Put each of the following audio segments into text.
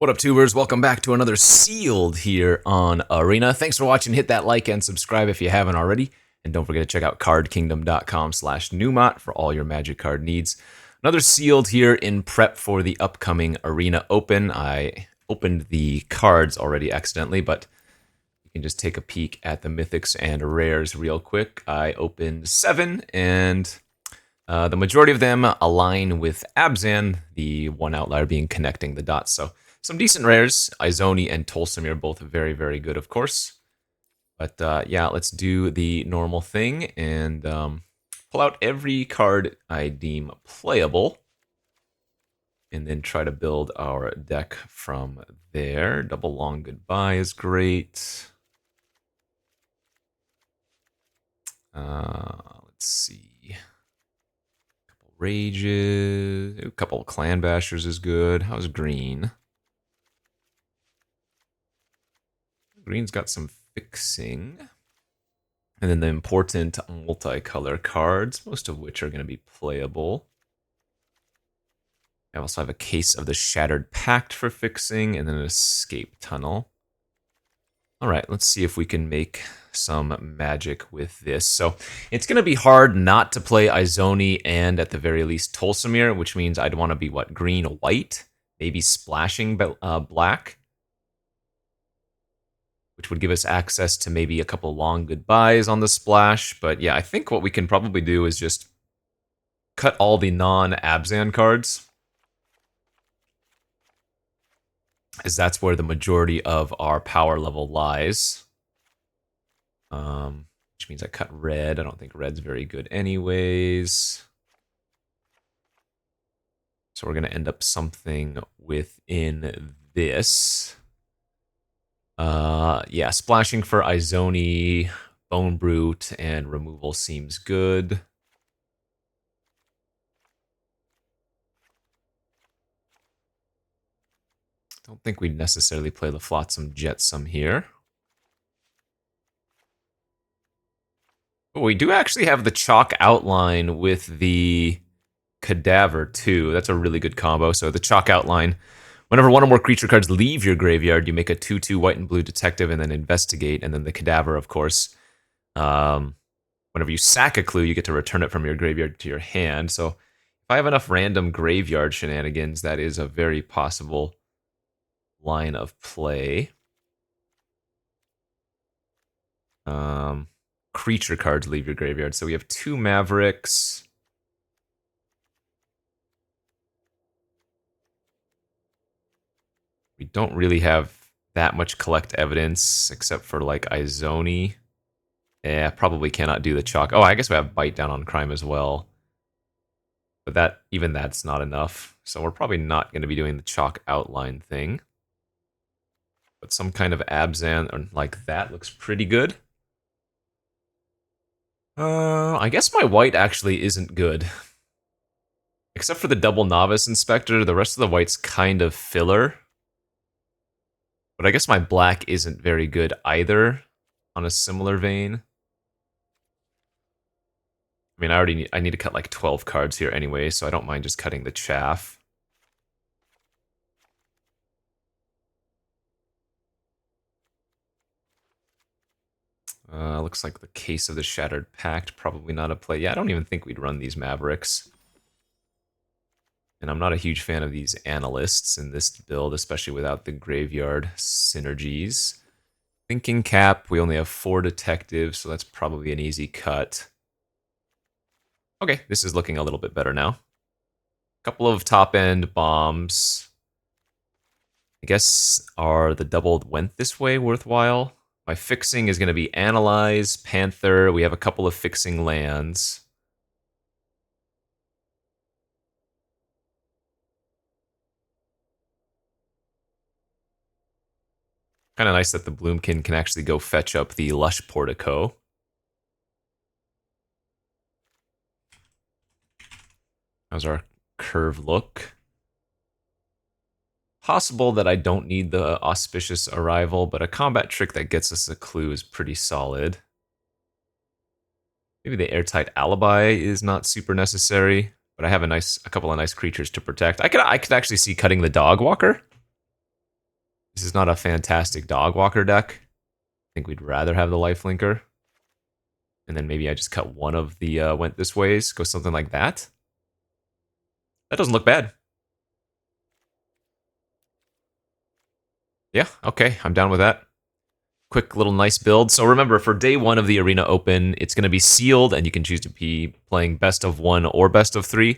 What up, tubers? Welcome back to another Sealed here on Arena. Thanks for watching. Hit that like and subscribe if you haven't already. And don't forget to check out cardkingdom.com/Numot for all your Magic card needs. Another Sealed here in prep for the upcoming Arena Open. I opened the cards already accidentally, but you can just take a peek at the Mythics and Rares real quick. I opened 7, and the majority of them align with Abzan, the one outlier being Connecting the Dots. So some decent rares. Izoni and Tolsimir are both very, very good, of course. But yeah, let's do the normal thing and pull out every card I deem playable. And then try to build our deck from there. Double Long Goodbye is great. Let's see. A couple Rages. A couple Clan Bashers is good. How's Green? Green's got some fixing. And then the important multicolor cards, most of which are going to be playable. I also have a case of the Shattered Pact for fixing, and then an Escape Tunnel. Alright, let's see if we can make some magic with this. So it's going to be hard not to play Izoni and, at the very least, Tolsimir, which means I'd want to be, what, green-white? Maybe splashing black? Which would give us access to maybe a couple long goodbyes on the splash. But yeah, I think what we can probably do is just cut all the non-Abzan cards, as that's where the majority of our power level lies. Which means I cut red. I don't think red's very good anyways. So we're going to end up something within this. Yeah, splashing for Izoni, Bone Brute, and removal seems good. Don't think we'd necessarily play the Flotsam Jetsam here. But we do actually have the Chalk Outline with the Cadaver, too. That's a really good combo. So the Chalk Outline, whenever one or more creature cards leave your graveyard, you make a 2/2 white and blue detective and then investigate. And then the Cadaver, of course, whenever you sack a clue, you get to return it from your graveyard to your hand. So if I have enough random graveyard shenanigans, that is a very possible line of play. Creature cards leave your graveyard. So we have 2 Mavericks. We don't really have that much collect evidence, except for, like, Izoni. Yeah, probably cannot do the chalk. Oh, I guess we have Bite Down on Crime as well. But even that's not enough. So we're probably not going to be doing the chalk outline thing. But some kind of Abzan like that looks pretty good. I guess my white actually isn't good. Except for the double Novice Inspector, the rest of the white's kind of filler. But I guess my black isn't very good either, on a similar vein. I mean, I need to cut like 12 cards here anyway, so I don't mind just cutting the chaff. Looks like the case of the Shattered Pact, probably not a play. Yeah, I don't even think we'd run these Mavericks. And I'm not a huge fan of these Analysts in this build, especially without the graveyard synergies. Thinking Cap, we only have 4 detectives, so that's probably an easy cut. Okay, this is looking a little bit better now. Couple of top-end bombs. I guess, are the doubled Went This Way worthwhile? My fixing is going to be Analyze, Panther. We have a couple of fixing lands. Kind of nice that the Bloomkin can actually go fetch up the Lush Portico. How's our curve look? Possible that I don't need the Auspicious Arrival, but a combat trick that gets us a clue is pretty solid. Maybe the Airtight Alibi is not super necessary, but I have a couple of nice creatures to protect. I could actually see cutting the Dog Walker. This is not a fantastic dog walker deck. I think we'd rather have the lifelinker. And then maybe I just cut one of the went this ways, go something like that. That doesn't look bad. Yeah, okay, I'm down with that. Quick little nice build. So remember, for day one of the Arena Open, it's going to be sealed, and you can choose to be playing best of 1 or best of 3.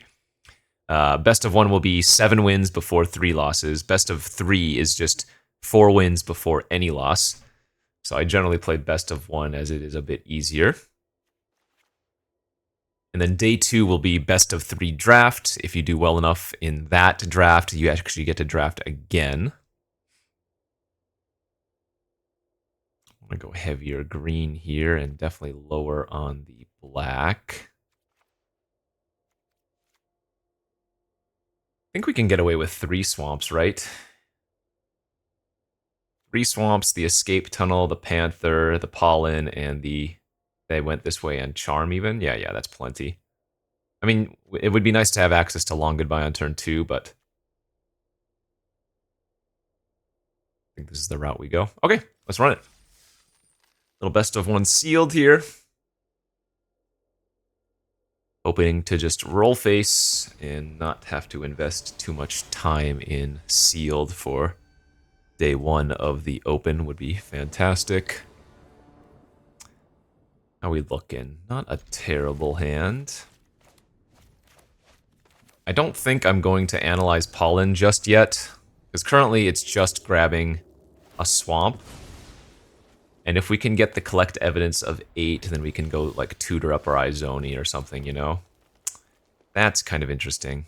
Best of 1 will be 7 wins before 3 losses. Best of 3 is just 4 wins before any loss. So I generally play best of 1 as it is a bit easier. And then day 2 will be best of 3 draft. If you do well enough in that draft, you actually get to draft again. I'm going to go heavier green here and definitely lower on the black. I think we can get away with 3 swamps, right? 3 swamps, the escape tunnel, the panther, the pollen, and the they went this way and charm even. Yeah, that's plenty. I mean, it would be nice to have access to long goodbye on turn 2, but I think this is the route we go. Okay, let's run it. Little best of 1 sealed here. Hoping to just roll face and not have to invest too much time in sealed for day 1 of the Open would be fantastic. How we looking? Not a terrible hand. I don't think I'm going to analyze pollen just yet, because currently it's just grabbing a swamp. And if we can get the collect evidence of 8, then we can go like tutor up our Izoni or something, you know? That's kind of interesting.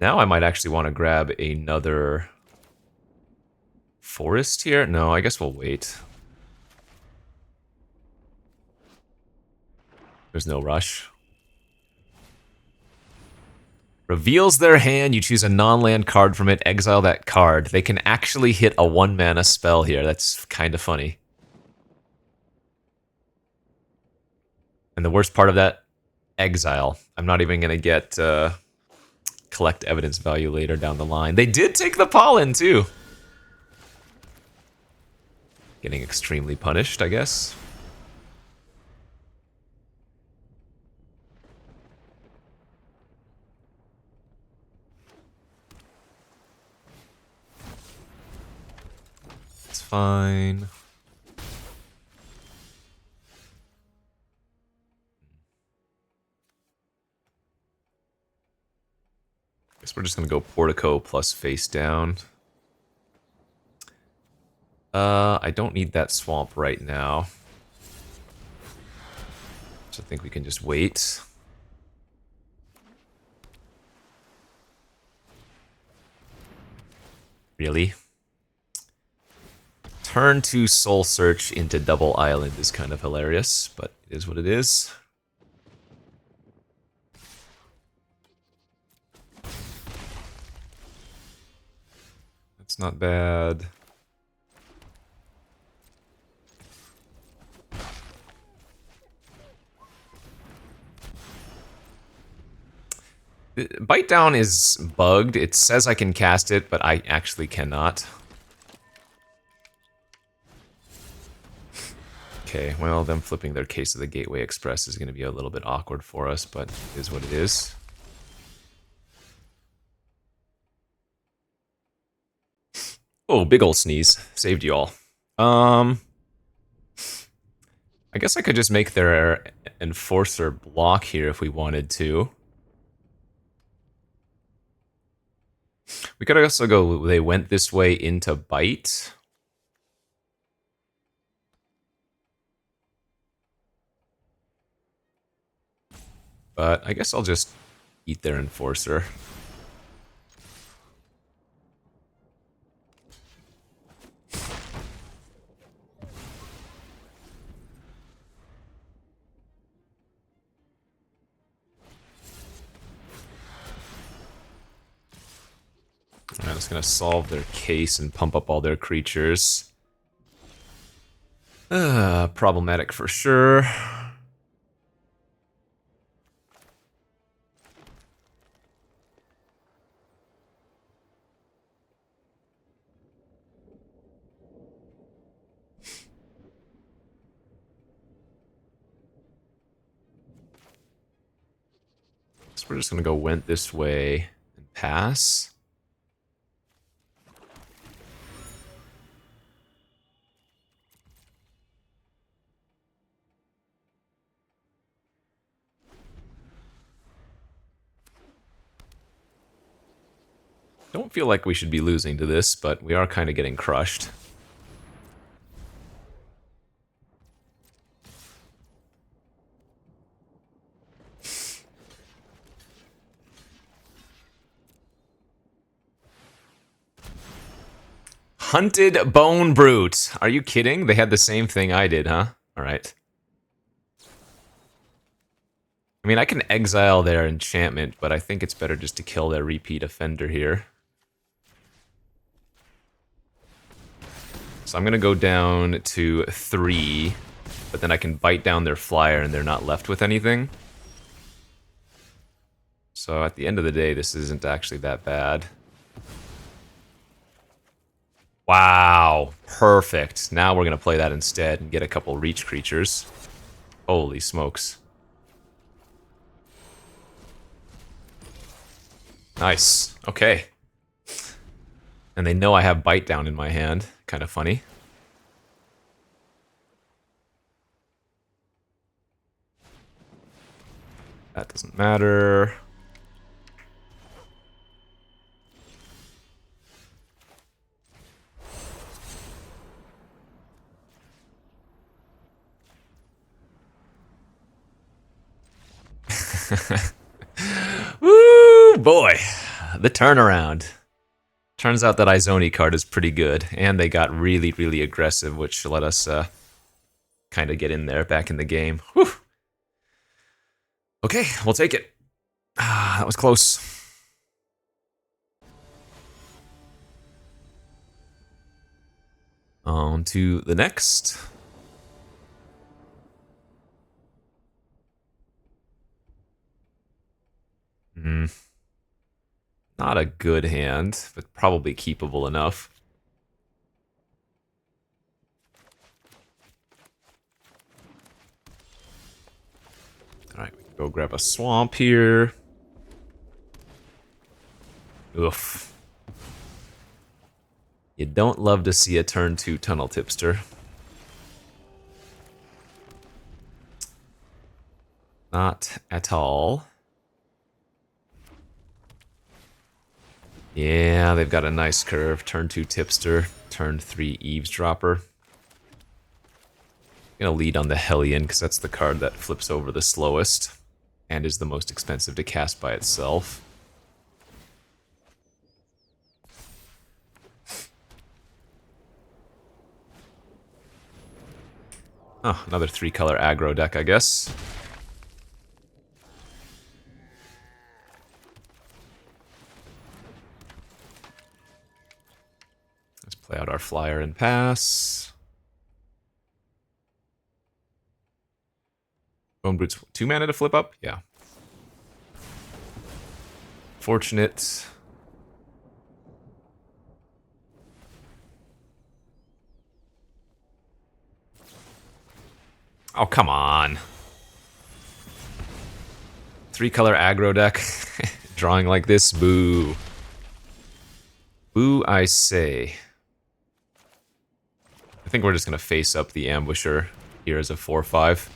Now I might actually want to grab another forest here. No, I guess we'll wait. There's no rush. Reveals their hand, you choose a non-land card from it, exile that card. They can actually hit a 1-mana spell here. That's kind of funny. And the worst part of that, exile. I'm not even going to get collect evidence value later down the line. They did take the pollen, too. Getting extremely punished, I guess. It's fine. Guess we're just gonna go Portico plus face down. I don't need that swamp right now. So I think we can just wait. Really? Turn to Soul Search into Double Island is kind of hilarious, but it is what it is. That's not bad. Bite Down is bugged. It says I can cast it, but I actually cannot. Okay, well, them flipping their Case of the Gateway Express is going to be a little bit awkward for us, but it is what it is. Oh, big ol' sneeze. Saved you all. I guess I could just make their Enforcer block here if we wanted to. We could also go, they went this way into Bite. But I guess I'll just eat their Enforcer. I'm just gonna solve their case and pump up all their creatures. Problematic for sure. So we're just gonna go went this way and pass. Don't feel like we should be losing to this, but we are kind of getting crushed. Hunted Bone Brute. Are you kidding? They had the same thing I did, huh? Alright. I mean, I can exile their enchantment, but I think it's better just to kill their repeat offender here. So I'm going to go down to 3, but then I can bite down their flyer and they're not left with anything. So at the end of the day, this isn't actually that bad. Wow, perfect. Now we're going to play that instead and get a couple reach creatures. Holy smokes. Nice. Okay. And they know I have Bite Down in my hand. Kind of funny. That doesn't matter. Woo, boy. The turnaround. Turns out that Izoni card is pretty good, and they got really, really aggressive, which let us kind of get in there back in the game. Whew. Okay, we'll take it. Ah, that was close. On to the next. Not a good hand, but probably keepable enough. Alright, we can go grab a swamp here. Oof. You don't love to see a turn 2 Tunnel Tipster. Not at all. Yeah, they've got a nice curve. Turn 2 Tipster, turn 3 Eavesdropper. I'm gonna lead on the Hellion, because that's the card that flips over the slowest, and is the most expensive to cast by itself. Oh, another 3-color aggro deck, I guess. Let's play out our flyer and pass. Bone Brute's 2 mana to flip up? Yeah. Fortunate. Oh, come on. 3-color aggro deck. Drawing like this? Boo. Boo, I say. I think we're just going to face up the Ambusher here as a 4/5.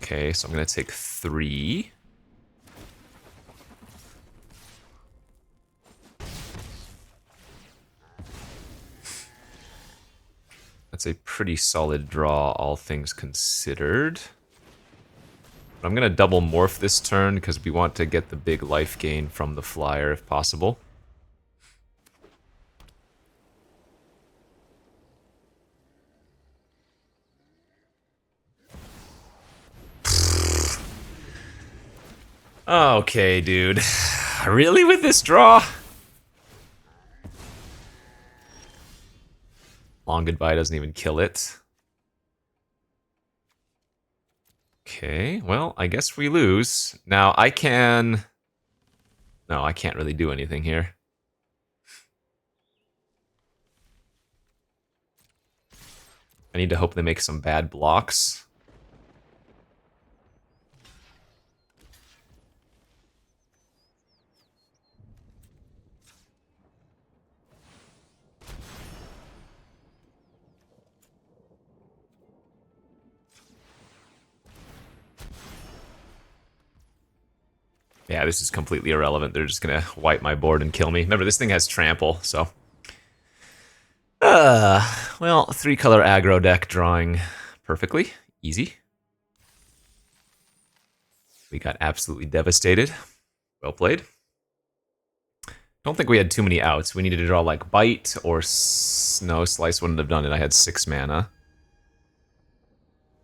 Okay, so I'm going to take 3. That's a pretty solid draw, all things considered. But I'm going to double morph this turn because we want to get the big life gain from the flyer if possible. Okay, dude. Really with this draw? Long Goodbye doesn't even kill it. Okay, well, I guess we lose. Now, I can... No, I can't really do anything here. I need to hope they make some bad blocks. Yeah, this is completely irrelevant. They're just gonna wipe my board and kill me. Remember, this thing has trample, so... well, 3-color aggro deck drawing perfectly. Easy. We got absolutely devastated. Well played. Don't think we had too many outs. We needed to draw like Bite or... No, Slice wouldn't have done it. I had 6 mana.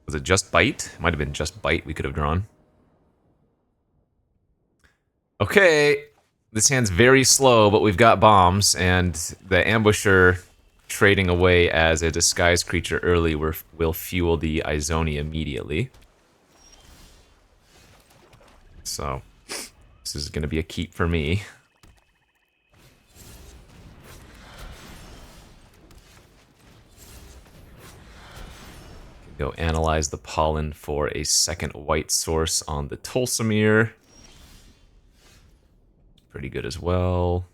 Was it just Bite? It might have been just Bite we could have drawn. Okay, this hand's very slow, but we've got bombs, and the Ambusher trading away as a disguised creature early will fuel the Izoni immediately. So, this is going to be a keep for me. Go analyze the pollen for a second white source on the Tolsimir. Pretty good as well.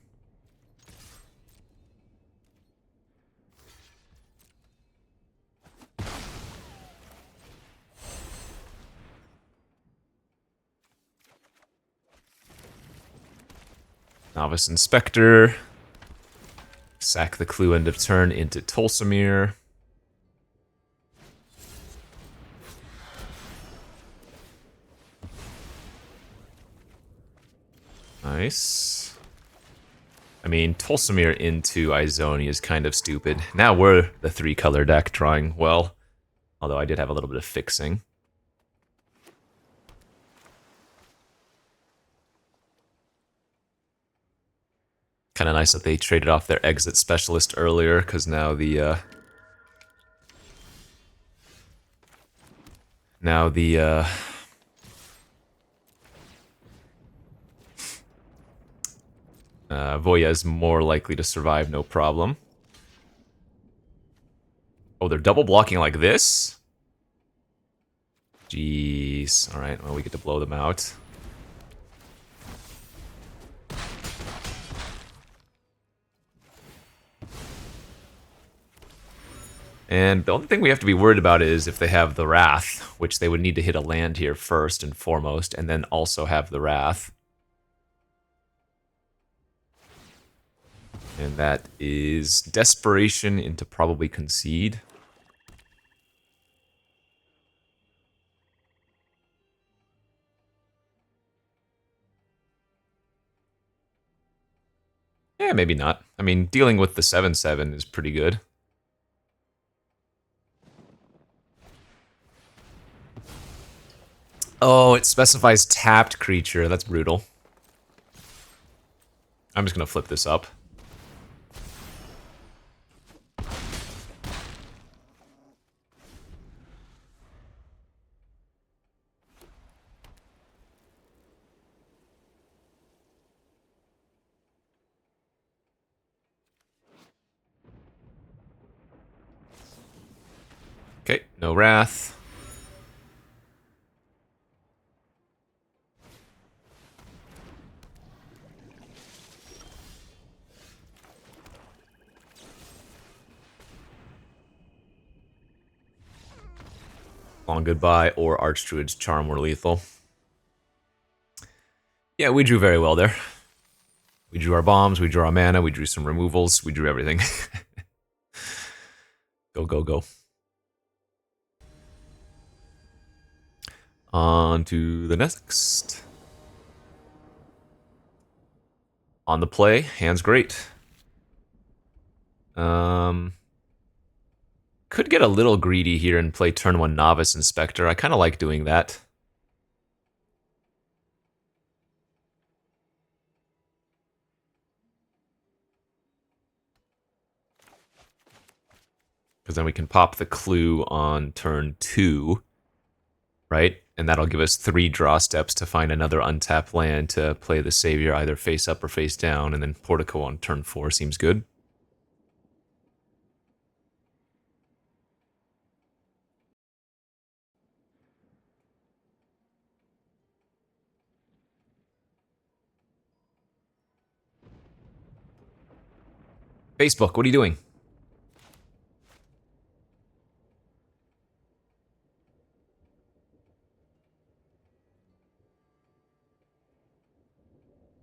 Novice Inspector. Sack the clue end of turn into Tolsimir. Nice. I mean, Tolsimir into Izoni is kind of stupid. Now we're the 3-color deck drawing well. Although I did have a little bit of fixing. Kind of nice that they traded off their exit specialist earlier, because now the Voya is more likely to survive, no problem. Oh, they're double blocking like this? Jeez. Alright, well, we get to blow them out. And the only thing we have to be worried about is if they have the Wrath, which they would need to hit a land here first and foremost, and then also have the Wrath. And that is Desperation into probably Concede. Yeah, maybe not. I mean, dealing with the 7/7 is pretty good. Oh, it specifies tapped creature. That's brutal. I'm just going to flip this up. Okay, no Wrath. Long Goodbye or Archdruid's Charm were lethal. Yeah, we drew very well there. We drew our bombs, we drew our mana, we drew some removals, we drew everything. Go, go, go. On to the next. On the play, hand's great. Could get a little greedy here and play turn 1 Novice Inspector. I kind of like doing that. Because then we can pop the clue on turn 2, right? And that'll give us 3 draw steps to find another untapped land to play the Savior either face up or face down, and then Portico on turn 4 seems good. Facebook, what are you doing?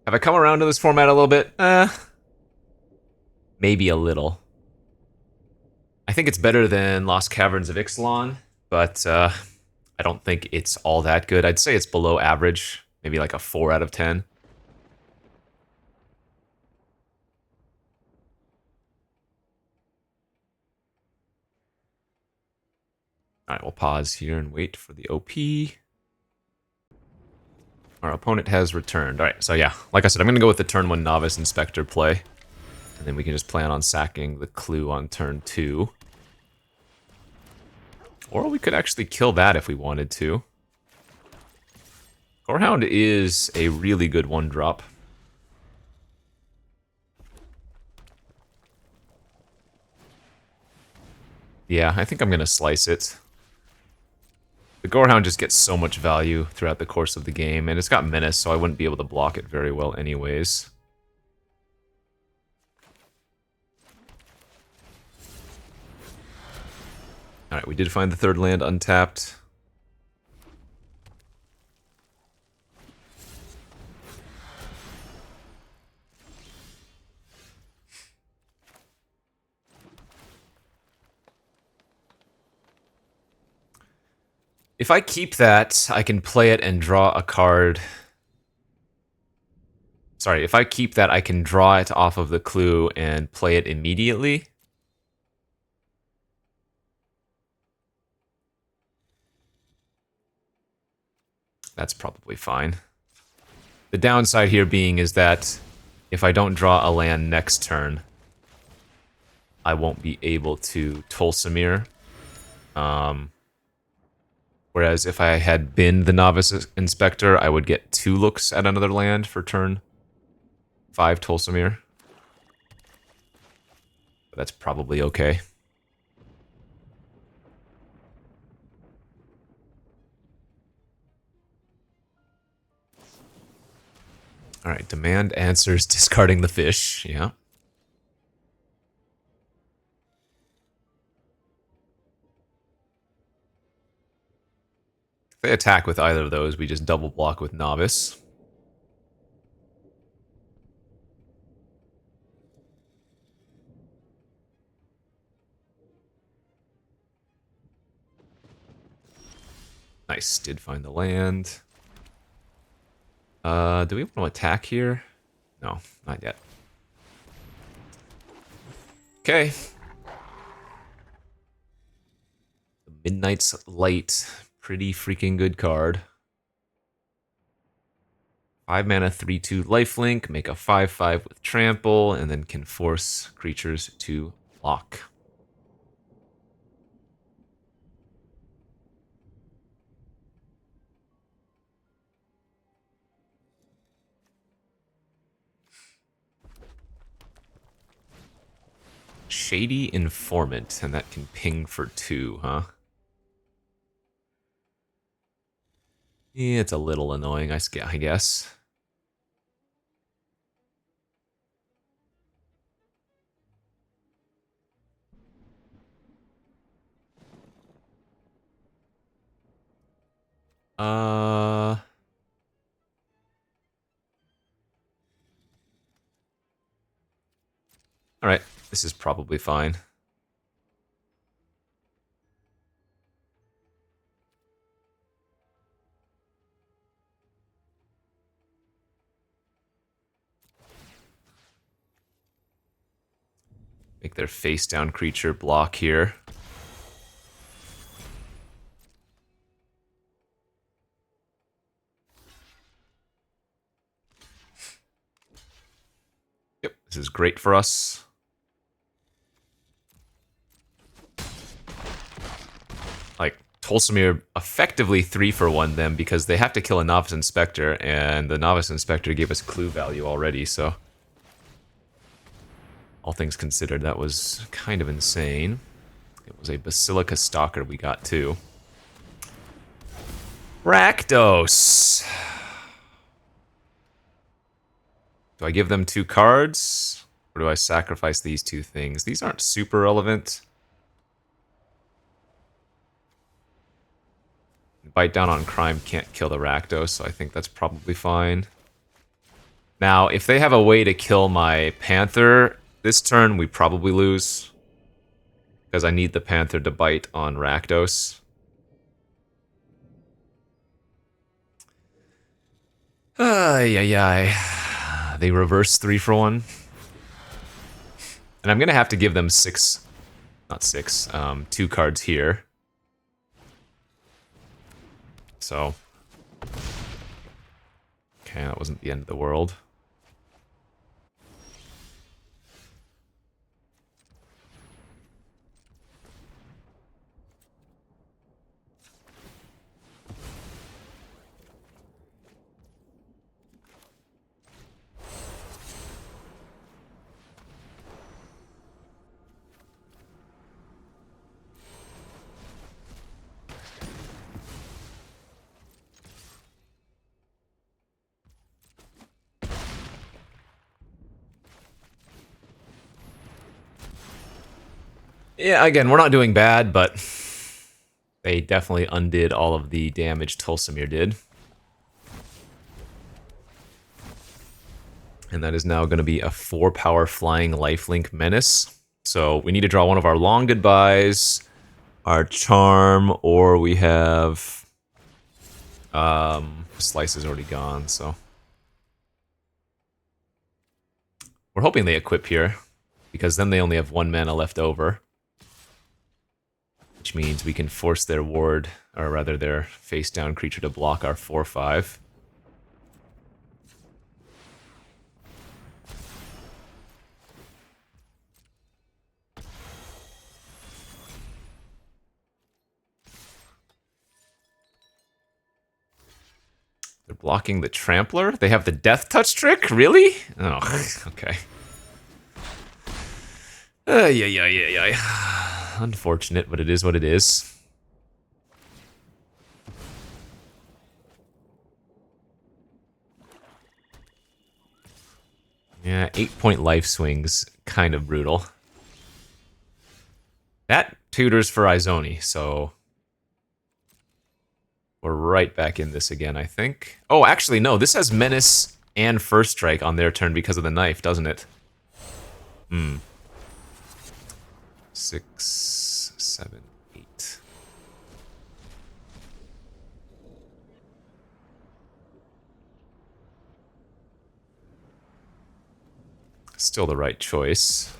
Have I come around to this format a little bit? Maybe a little. I think it's better than Lost Caverns of Ixalan, but I don't think it's all that good. I'd say it's below average, maybe like a 4 out of 10. Alright, we'll pause here and wait for the OP. Our opponent has returned. Alright, so yeah, like I said, I'm going to go with the turn 1 Novice Inspector play. And then we can just plan on sacking the clue on turn 2. Or we could actually kill that if we wanted to. Gorehound is a really good 1-drop. Yeah, I think I'm going to slice it. The Gorehound just gets so much value throughout the course of the game, and it's got Menace, so I wouldn't be able to block it very well anyways. Alright, we did find the third land untapped. If I keep that, I can play it and draw a card. Sorry, if I keep that, I can draw it off of the clue and play it immediately. That's probably fine. The downside here being is that if I don't draw a land next turn, I won't be able to Tolsimir. Whereas if I had been the Novice Inspector, I would get 2 looks at another land for turn 5 Tolsimir. But that's probably okay. Alright, demand answers discarding the fish, yeah. If they attack with either of those, we just double block with Novice. Nice, did find the land. Do we want to attack here? No, not yet. Okay. The Midnight's Light. Pretty freaking good card. 5 mana, 3/2 lifelink, make a 5/5 with trample, and then can force creatures to block. Shady Informant, and that can ping for 2, huh? Yeah, it's a little annoying, I guess. Alright, this is probably fine. Make their face-down creature block here. Yep, this is great for us. Like, Tolsimir effectively 3-for-1 them because they have to kill a Novice Inspector, and the Novice Inspector gave us clue value already, so... all things considered, that was kind of insane. It was a Basilica Stalker we got, too. Rakdos! Do I give them 2 cards? Or do I sacrifice these two things? These aren't super relevant. Bite down on crime can't kill the Rakdos, so I think that's probably fine. Now, if they have a way to kill my Panther this turn, we probably lose. Because I need the Panther to bite on Rakdos. Ay. They reverse 3 for 1. And I'm going to have to give them 2 cards here. So. Okay, that wasn't the end of the world. Yeah, again, we're not doing bad, but they definitely undid all of the damage Tulsimir did. And that is now going to be a 4-power flying lifelink menace. So we need to draw one of our long goodbyes, our charm, or we have... Slice is already gone, so... We're hoping they equip here, because then they only have 1 mana left over. Which means we can force their ward, or rather their face-down creature to block our 4/5. They're blocking the Trampler? They have the Death Touch trick? Really? Oh, okay. Unfortunate, but it is what it is. Yeah, 8-point life swings, kind of brutal. That tutors for Izoni, so... We're right back in this again, I think. Oh, actually, no, this has Menace and First Strike on their turn because of the knife, doesn't it? 6, 7, 8. Still the right choice.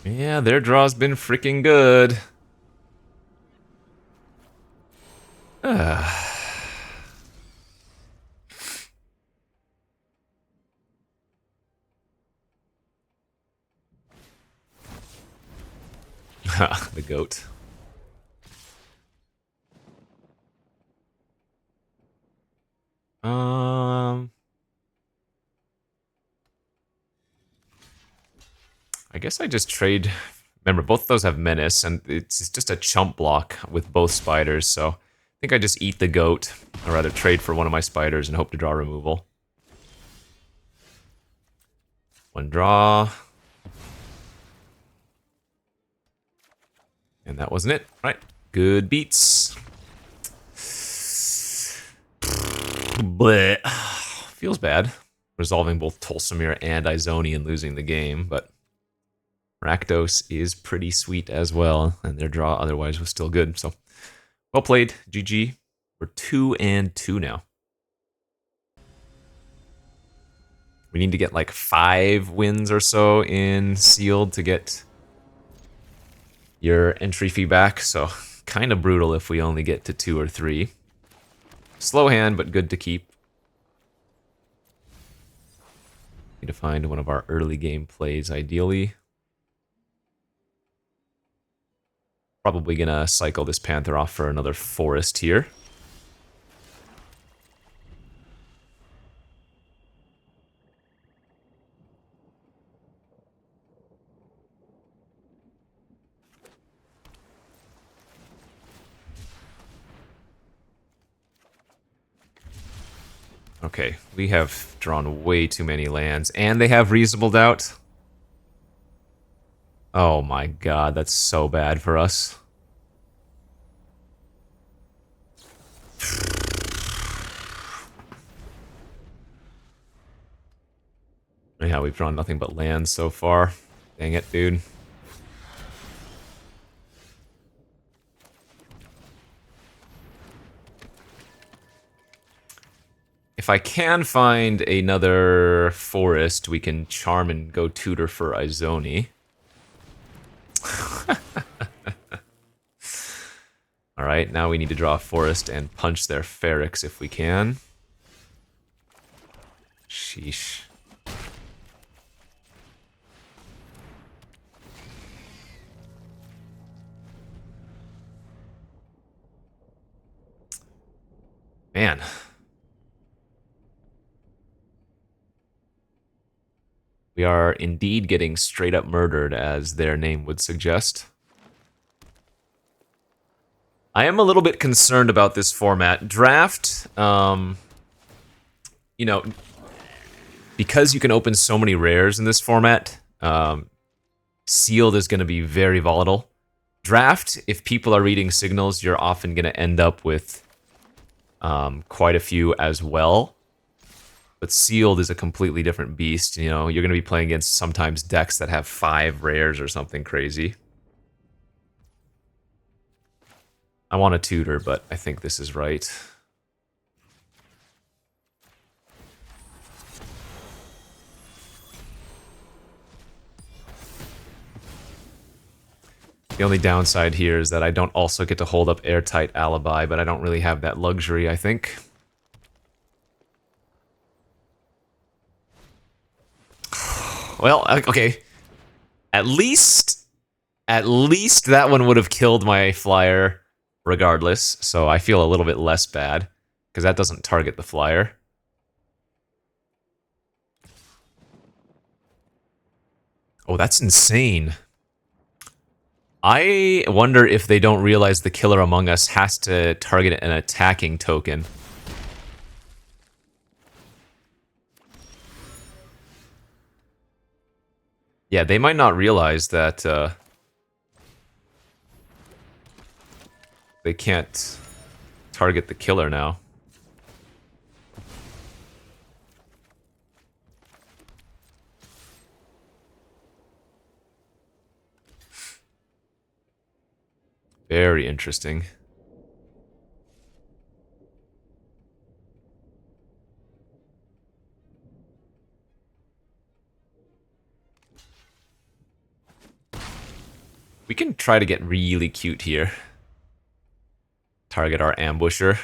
Yeah, their draw's been freaking good. The goat. I guess I just trade... Remember, both of those have Menace, and it's just a chump block with both spiders, so I think I just eat the goat, or rather trade for one of my spiders and hope to draw removal. 1 draw. And that wasn't it. All right, good beats. Bleh. Feels bad, resolving both Tulsimir and Izoni and losing the game, but... Rakdos is pretty sweet as well, and their draw otherwise was still good. So, well played, GG. We're 2-2 now. We need to get like 5 wins or so in Sealed to get your entry fee back, so kind of brutal if we only get to 2 or 3. Slow hand, but good to keep. Need to find one of our early game plays, ideally. Probably gonna cycle this Panther off for another forest here. Okay, we have drawn way too many lands, and they have reasonable doubt. Oh my god, that's so bad for us. Yeah, we've drawn nothing but lands so far. Dang it, dude. If I can find another forest, we can charm and go tutor for Izoni. Alright, now we need to draw a forest and punch their Ferrix if we can. Sheesh. Man. We are indeed getting straight up murdered, as their name would suggest. I am a little bit concerned about this format. Draft, you know, because you can open so many rares in this format, sealed is going to be very volatile. Draft, if people are reading signals, you're often going to end up with quite a few as well. But sealed is a completely different beast. You know, you're going to be playing against sometimes decks that have 5 rares or something crazy. I want a tutor, but I think this is right. The only downside here is that I don't also get to hold up Airtight Alibi, but I don't really have that luxury, I think. Well, okay. At least that one would have killed my flyer regardless, so I feel a little bit less bad, because that doesn't target the flyer. Oh, that's insane. I wonder if they don't realize the Killer Among Us has to target an attacking token. Yeah, they might not realize that they can't target the killer now. Very interesting. We can try to get really cute here. Target our ambusher.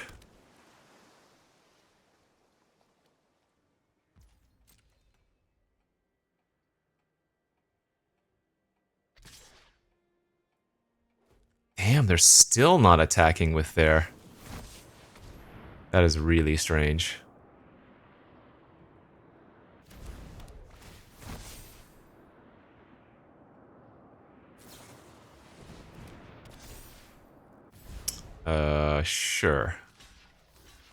Damn, they're still not attacking with their... That is really strange. Sure.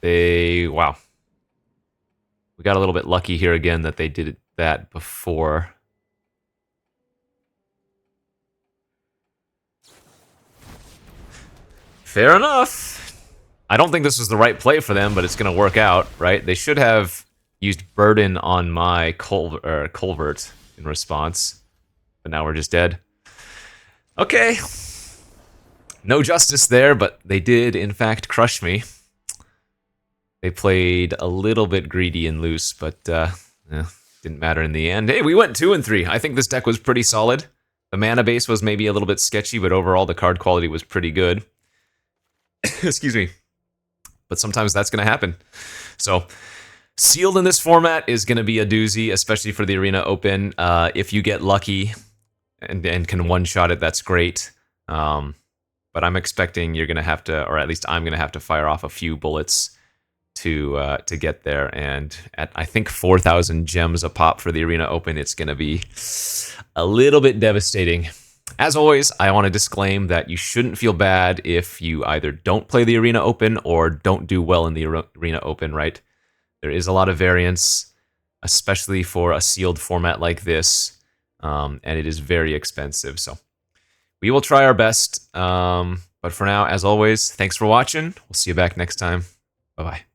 Wow. We got a little bit lucky here again that they did that before. Fair enough. I don't think this was the right play for them, but it's going to work out, right? They should have used Burden on my Culvert in response, but now we're just dead. Okay. No justice there, but they did, in fact, crush me. They played a little bit greedy and loose, but didn't matter in the end. Hey, we went 2 and 3. I think this deck was pretty solid. The mana base was maybe a little bit sketchy, but overall the card quality was pretty good. Excuse me. But sometimes that's going to happen. So, Sealed in this format is going to be a doozy, especially for the Arena Open. If you get lucky and can one-shot it, that's great. But I'm expecting you're going to have to, or at least I'm going to have to fire off a few bullets to get there. And at, I think, 4,000 gems a pop for the Arena Open, it's going to be a little bit devastating. As always, I want to disclaim that you shouldn't feel bad if you either don't play the Arena Open or don't do well in the Arena Open, right? There is a lot of variance, especially for a sealed format like this, and it is very expensive. So we will try our best. But for now, as always, thanks for watching. We'll see you back next time. Bye-bye.